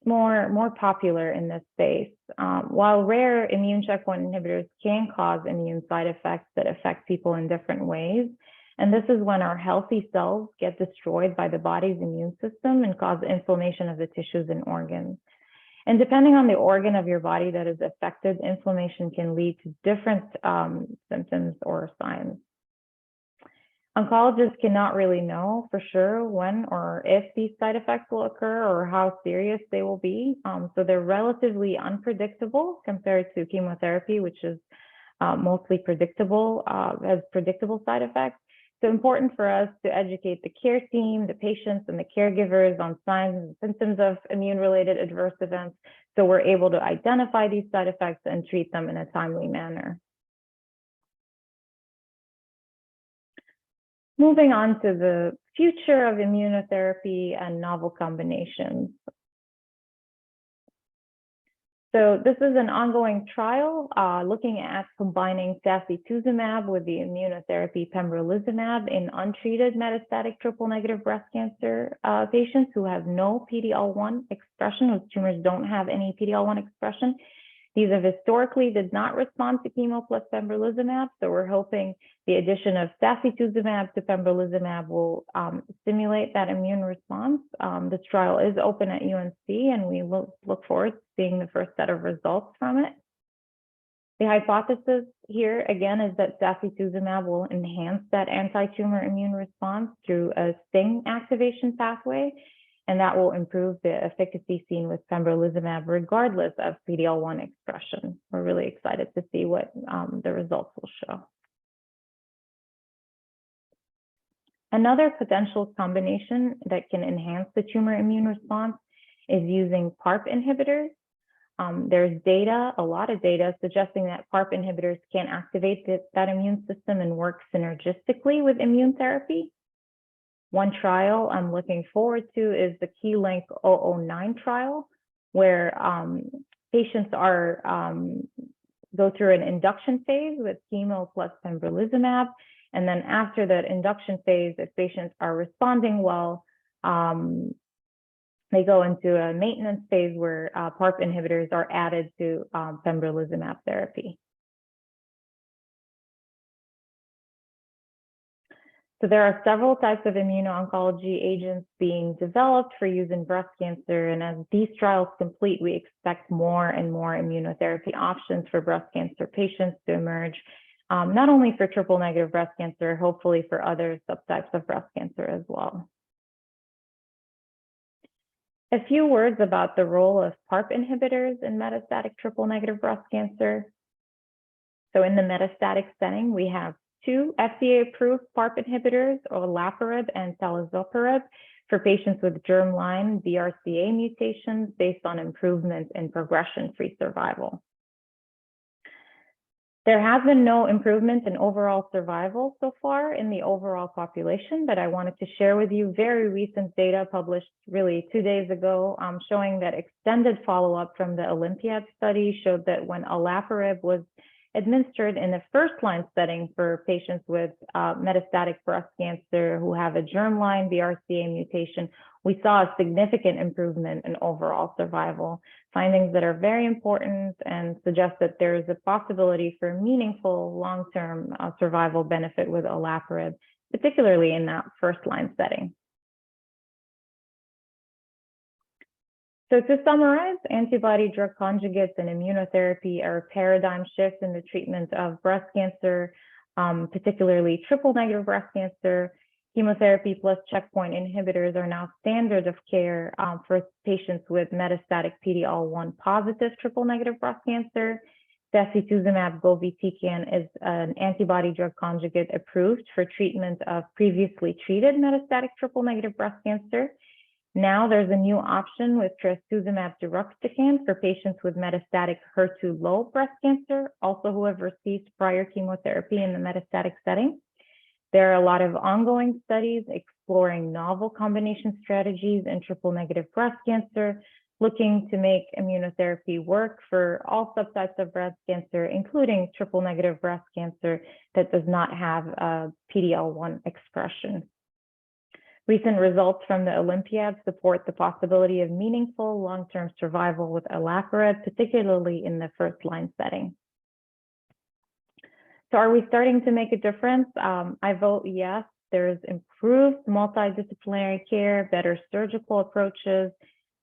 more popular in this space. While rare, immune checkpoint inhibitors can cause immune side effects that affect people in different ways. And this is when our healthy cells get destroyed by the body's immune system and cause inflammation of the tissues and organs. And depending on the organ of your body that is affected, inflammation can lead to different symptoms or signs. Oncologists cannot really know for sure when or if these side effects will occur or how serious they will be. So they're relatively unpredictable compared to chemotherapy, which is mostly predictable, has predictable side effects. So important for us to educate the care team, the patients, and the caregivers on signs and symptoms of immune-related adverse events, so we're able to identify these side effects and treat them in a timely manner. Moving on to the future of immunotherapy and novel combinations. So this is an ongoing trial looking at combining sacituzumab with the immunotherapy pembrolizumab in untreated metastatic triple-negative breast cancer patients who have no PD-L1 expression, whose tumors don't have any PD-L1 expression. These have historically did not respond to chemo plus pembrolizumab, so we're hoping the addition of sacituzumab to pembrolizumab will stimulate that immune response. This trial is open at UNC, and we look forward to seeing the first set of results from it. The hypothesis here, again, is that sacituzumab will enhance that anti-tumor immune response through a STING activation pathway, and that will improve the efficacy seen with pembrolizumab regardless of PD-L1 expression. We're really excited to see what the results will show. Another potential combination that can enhance the tumor immune response is using PARP inhibitors. There's data, a lot of data, suggesting that PARP inhibitors can activate that immune system and work synergistically with immune therapy. One trial I'm looking forward to is the KeyLink 009 trial, where patients are go through an induction phase with chemo plus pembrolizumab. And then after that induction phase, if patients are responding well, they go into a maintenance phase where PARP inhibitors are added to pembrolizumab therapy. So there are several types of immuno-oncology agents being developed for use in breast cancer. And as these trials complete, we expect more and more immunotherapy options for breast cancer patients to emerge, not only for triple-negative breast cancer, hopefully for other subtypes of breast cancer as well. A few words about the role of PARP inhibitors in metastatic triple-negative breast cancer. So in the metastatic setting, we have two FDA-approved PARP inhibitors, olaparib and talazoparib, for patients with germline BRCA mutations based on improvement in progression-free survival. There has been no improvement in overall survival so far in the overall population, but I wanted to share with you very recent data published really 2 days ago, showing that extended follow-up from the Olympiad study showed that when olaparib was administered in the first-line setting for patients with metastatic breast cancer who have a germline BRCA mutation, we saw a significant improvement in overall survival, findings that are very important and suggest that there is a possibility for meaningful long-term survival benefit with olaparib, particularly in that first-line setting. So to summarize, antibody-drug conjugates and immunotherapy are a paradigm shift in the treatment of breast cancer, particularly triple-negative breast cancer. Chemotherapy plus checkpoint inhibitors are now standard of care for patients with metastatic PD-L1 positive triple-negative breast cancer. Sacituzumab govitecan is an antibody-drug conjugate approved for treatment of previously treated metastatic triple-negative breast cancer. Now there's a new option with trastuzumab deruxtecan for patients with metastatic HER2-low breast cancer, also who have received prior chemotherapy in the metastatic setting. There are a lot of ongoing studies exploring novel combination strategies in triple-negative breast cancer, looking to make immunotherapy work for all subtypes of breast cancer, including triple-negative breast cancer that does not have a PD-L1 expression. Recent results from the Olympiad support the possibility of meaningful long-term survival with olaparib, particularly in the first-line setting. So are we starting to make a difference? I vote yes. There's improved multidisciplinary care, better surgical approaches,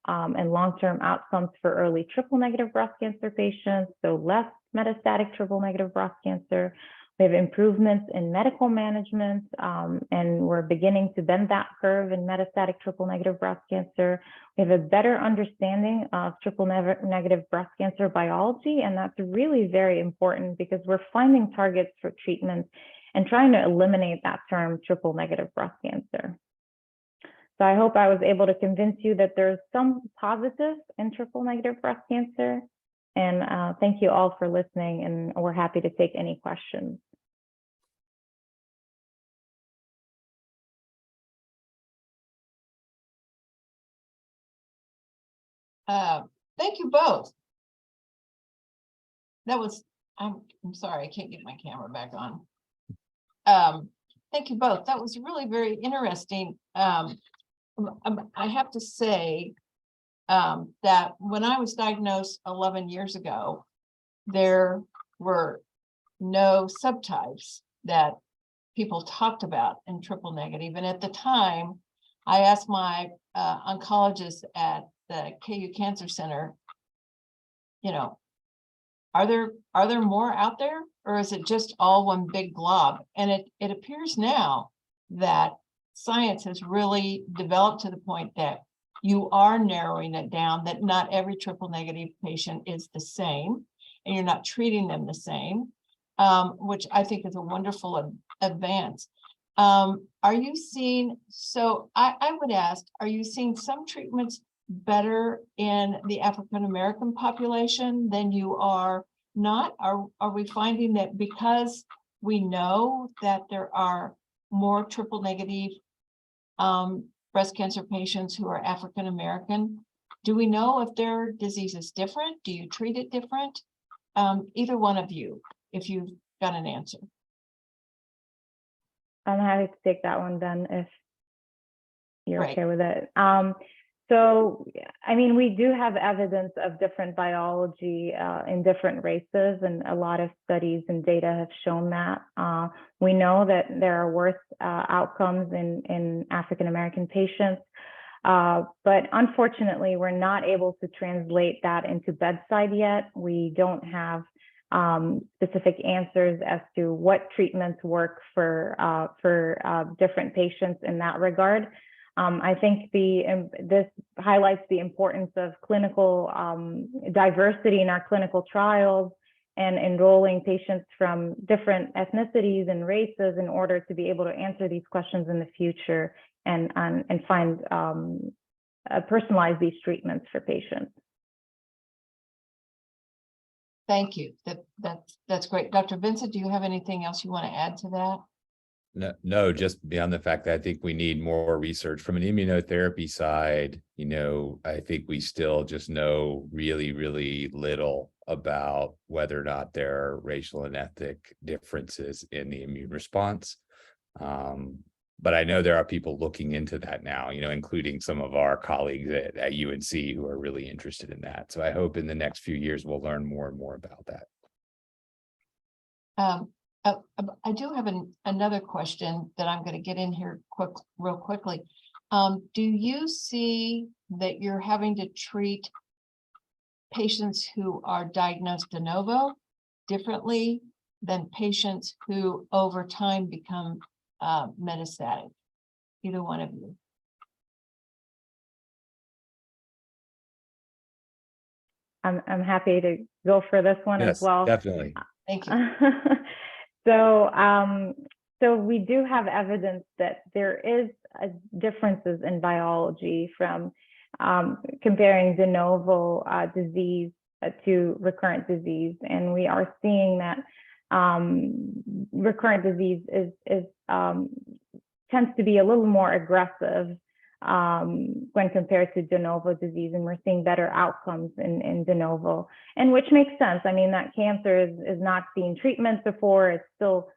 and long-term outcomes for early triple-negative breast cancer patients, so less metastatic triple-negative breast cancer. We have improvements in medical management, and we're beginning to bend that curve in metastatic triple-negative breast cancer. We have a better understanding of triple-negative breast cancer biology, and that's really very important because we're finding targets for treatment and trying to eliminate that term triple-negative breast cancer. So I hope I was able to convince you that there's some positives in triple-negative breast cancer. And thank you all for listening, and we're happy to take any questions. Thank you both. that was, I'm sorry, I can't get my camera back on. Thank you both. That was really very interesting. I have to say that when I was diagnosed 11 years ago, there were no subtypes that people talked about in triple negative. And at the time, I asked my oncologist at the KU Cancer Center, you know, are there more out there, or is it just all one big glob? And it appears now that science has really developed to the point that you are narrowing it down, that not every triple negative patient is the same, and you're not treating them the same, which I think is a wonderful advance. Are you seeing, so I would ask, are you seeing some treatments better in the African-American population than you are not? Are we finding that because we know that there are more triple negative breast cancer patients who are African-American, do we know if their disease is different? Do you treat it different? Either one of you, if you've got an answer. I'm happy to take that one then, if you're Right. okay with it. So, I mean, we do have evidence of different biology in different races, and a lot of studies and data have shown that. We know that there are worse outcomes in African-American patients, but unfortunately, we're not able to translate that into bedside yet. We don't have specific answers as to what treatments work for different patients in that regard. I think this highlights the importance of clinical diversity in our clinical trials and enrolling patients from different ethnicities and races in order to be able to answer these questions in the future and find personalize these treatments for patients. Thank you. That's great. Dr. Vincent, do you have anything else you want to add to that? No, just beyond the fact that I think we need more research from an immunotherapy side. You know, I think we still just know really, really little about whether or not there are racial and ethnic differences in the immune response. But I know there are people looking into that now, you know, including some of our colleagues at UNC who are really interested in that. So I hope in the next few years, we'll learn more and more about that. I do have another question that I'm going to get in here real quickly. Do you see that you're having to treat patients who are diagnosed de novo differently than patients who over time become metastatic? Either one of you. I'm happy to go for this one as well. Definitely. Thank you. So we do have evidence that there is differences in biology from comparing de novo disease to recurrent disease, and we are seeing that recurrent disease tends to be a little more aggressive when compared to de novo disease, and we're seeing better outcomes in de novo, and which makes sense. I mean, that cancer is not seeing treatment before, it's still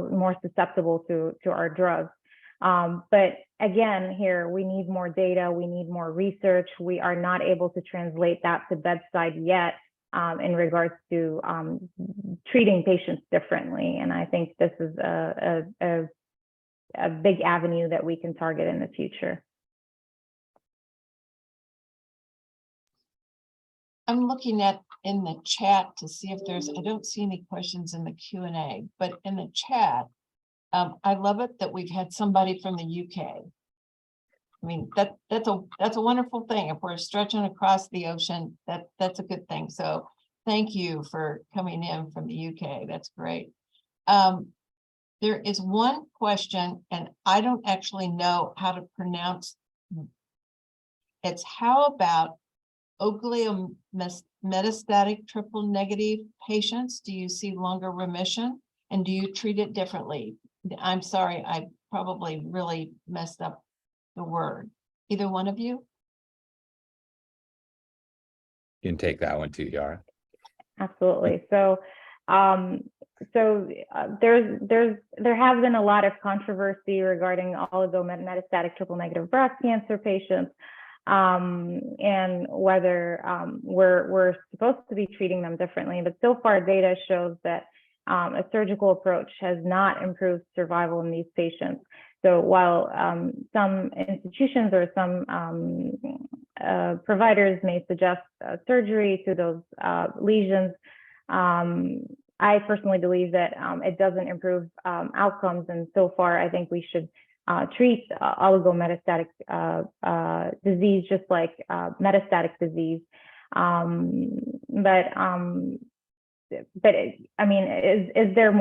more susceptible to our drugs. But again, here we need more data, we need more research. We are not able to translate that to bedside yet in regards to treating patients differently, and I think this is a big avenue that we can target in the future. I'm looking in the chat to see if I don't see any questions in the Q&A, but in the chat, I love it that we've had somebody from the UK. I mean, that's a wonderful thing. If we're stretching across the ocean, that's a good thing. So thank you for coming in from the UK. That's great. There is one question, and I don't actually know how to pronounce. It's how about metastatic triple negative patients? Do you see longer remission, and do you treat it differently? I'm sorry, I probably really messed up the word. Either one of you? You can take that one too, Yara. Absolutely. So, there has been a lot of controversy regarding metastatic triple negative breast cancer patients, and whether we're supposed to be treating them differently. But so far, data shows that a surgical approach has not improved survival in these patients. So while some institutions or some providers may suggest surgery to those lesions, I personally believe that it doesn't improve outcomes. And so far, I think we should treat oligometastatic disease just like metastatic disease. I mean, is there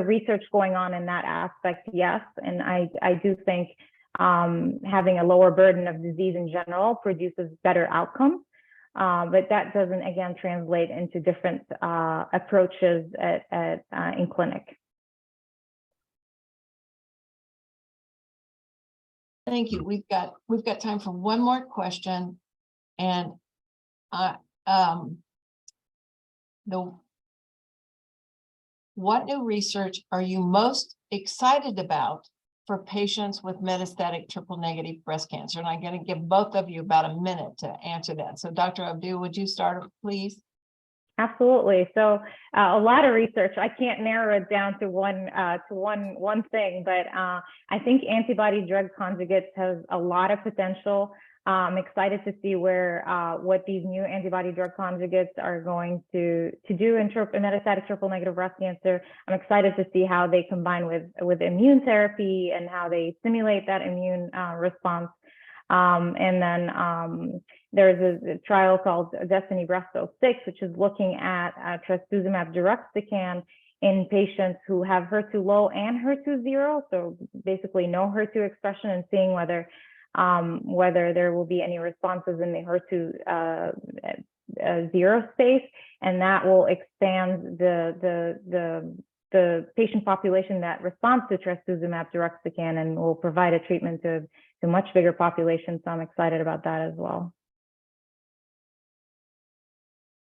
research going on in that aspect? Yes. And I do think having a lower burden of disease in general produces better outcomes. But that doesn't, again, translate into different approaches in clinic. Thank you. We've got time for one more question, and what new research are you most excited about for patients with metastatic triple negative breast cancer? And I'm going to give both of you about a minute to answer that. So Dr. Abdou, would you start, please? Absolutely. So a lot of research. I can't narrow it down to one thing, but I think antibody drug conjugates has a lot of potential. I'm excited to see what these new antibody drug conjugates are going to do in metastatic triple negative breast cancer. I'm excited to see how they combine with immune therapy and how they stimulate that immune response. And then there's a trial called Destiny Breast 06, which is looking at trastuzumab deruxtecan in patients who have HER2 low and HER2 zero, so basically no HER2 expression, and seeing whether there will be any responses in the HER2 zero space, and that will expand the patient population that responds to trastuzumab deruxtecan and will provide a treatment to a much bigger population. So I'm excited about that as well.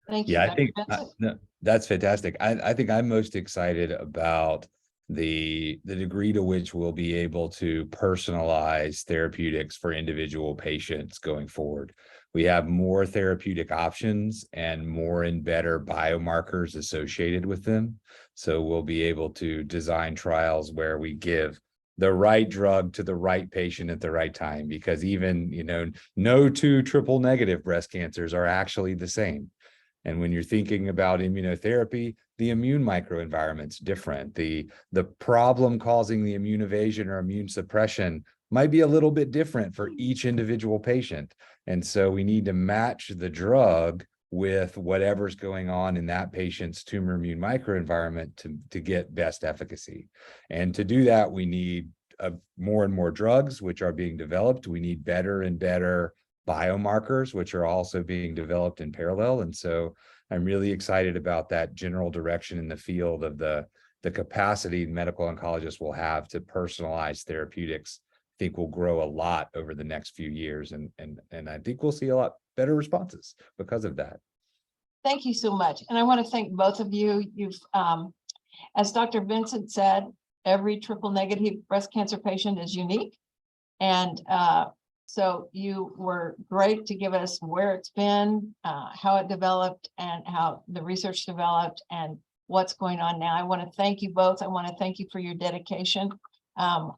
Thank you. Yeah, I Dr. think Vincent? no, that's fantastic. I think I'm most excited about the degree to which we'll be able to personalize therapeutics for individual patients going forward. We have more therapeutic options and more and better biomarkers associated with them. So we'll be able to design trials where we give the right drug to the right patient at the right time, because even, no two triple negative breast cancers are actually the same. And when you're thinking about immunotherapy, the immune microenvironment's different. The problem causing the immune evasion or immune suppression might be a little bit different for each individual patient. And so we need to match the drug with whatever's going on in that patient's tumor immune microenvironment to get best efficacy. And to do that, we need more and more drugs, which are being developed. We need better and better biomarkers, which are also being developed in parallel. And so I'm really excited about that general direction in the field of the capacity medical oncologists will have to personalize therapeutics. I think will grow a lot over the next few years. And I think we'll see a lot better responses because of that. Thank you so much. And I want to thank both of you. You've, as Dr. Vincent said, every triple negative breast cancer patient is unique. And so you were great to give us where it's been, how it developed, and how the research developed, and what's going on now. I want to thank you both. I want to thank you for your dedication. I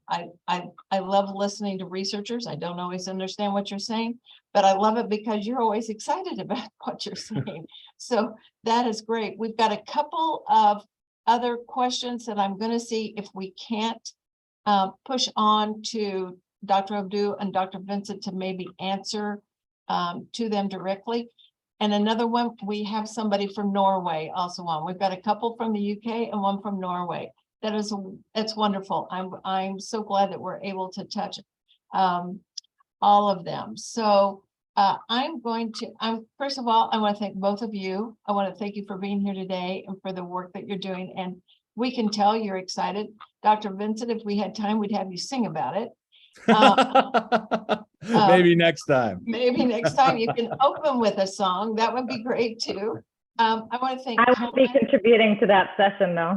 love listening to researchers. I don't always understand what you're saying, but I love it because you're always excited about what you're saying. So that is great. We've got a couple of other questions that I'm going to see if we can't push on to Dr. Abdou and Dr. Vincent to maybe answer to them directly. And another one, we have somebody from Norway also on. We've got a couple from the UK and one from Norway. It's wonderful. I'm so glad that we're able to touch all of them. So first of all, I want to thank both of you. I want to thank you for being here today and for the work that you're doing. And we can tell you're excited. Dr. Vincent, if we had time, we'd have you sing about it. Maybe next time. Maybe next time you can open with a song. That would be great too. I want to thank. I won't be Komen. contributing to that session though.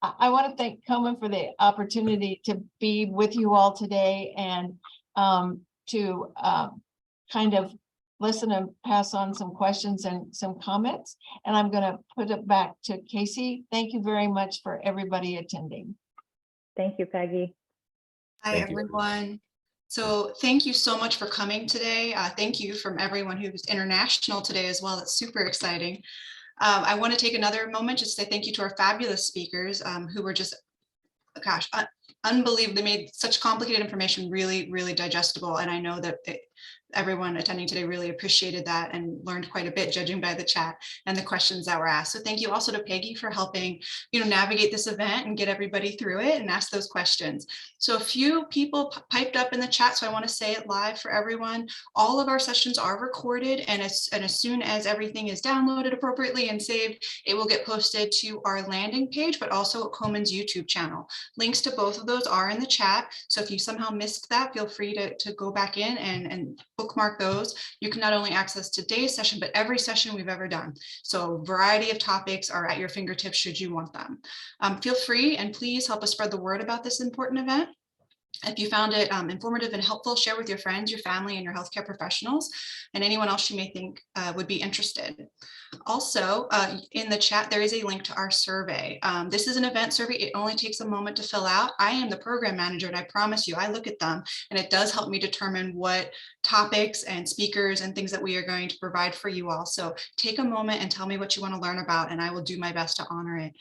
I want to thank Komen for the opportunity to be with you all today and to kind of listen and pass on some questions and some comments. And I'm going to put it back to Casey. Thank you very much for everybody attending. Thank you, Peggy. Hi, Thank you. everyone. So thank you so much for coming today. Thank you from everyone who's international today as well. It's super exciting. I want to take another moment just to say thank you to our fabulous speakers who were just, gosh, unbelievable. They made such complicated information really, really digestible. And I know that everyone attending today really appreciated that and learned quite a bit, judging by the chat and the questions that were asked. So thank you also to Peggy for helping, navigate this event and get everybody through it and ask those questions. So a few people piped up in the chat, so I want to say it live for everyone. All of our sessions are recorded, and as soon as everything is downloaded appropriately and saved, it will get posted to our landing page, but also at Komen's YouTube channel. Links to both of those are in the chat. So if you somehow missed that, feel free to go back in and bookmark those. You can not only access today's session, but every session we've ever done. So a variety of topics are at your fingertips should you want them. Feel free and please help us spread the word about this important event. If you found it informative and helpful, share with your friends, your family, and your healthcare professionals, and anyone else you may think would be interested. Also, in the chat, there is a link to our survey. This is an event survey. It only takes a moment to fill out. I am the program manager, and I promise you, I look at them, and it does help me determine what topics and speakers and things that we are going to provide for you all. So take a moment and tell me what you want to learn about, and I will do my best to honor it.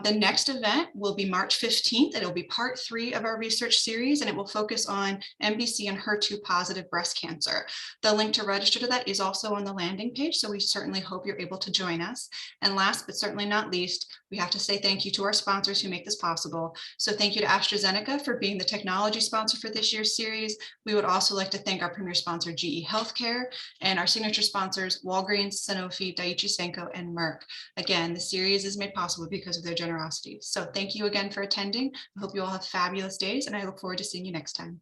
The next event will be March 15th. It'll be part 3 of our research series, and it will focus on MBC and HER2 positive breast cancer. The link to register to that is also on the landing page, so we certainly hope you're able to join us. And last but certainly not least, we have to say thank you to our sponsors who make this possible. So thank you to AstraZeneca for being the technology sponsor for this year's series. We would also like to thank our premier sponsor, GE Healthcare, and our signature sponsors, Walgreens, Sanofi, Daiichi Sankyo, and Merck. Again, the series is made possible because of their generosity. So thank you again for attending. I hope you all have fabulous days, and I look forward to seeing you next time.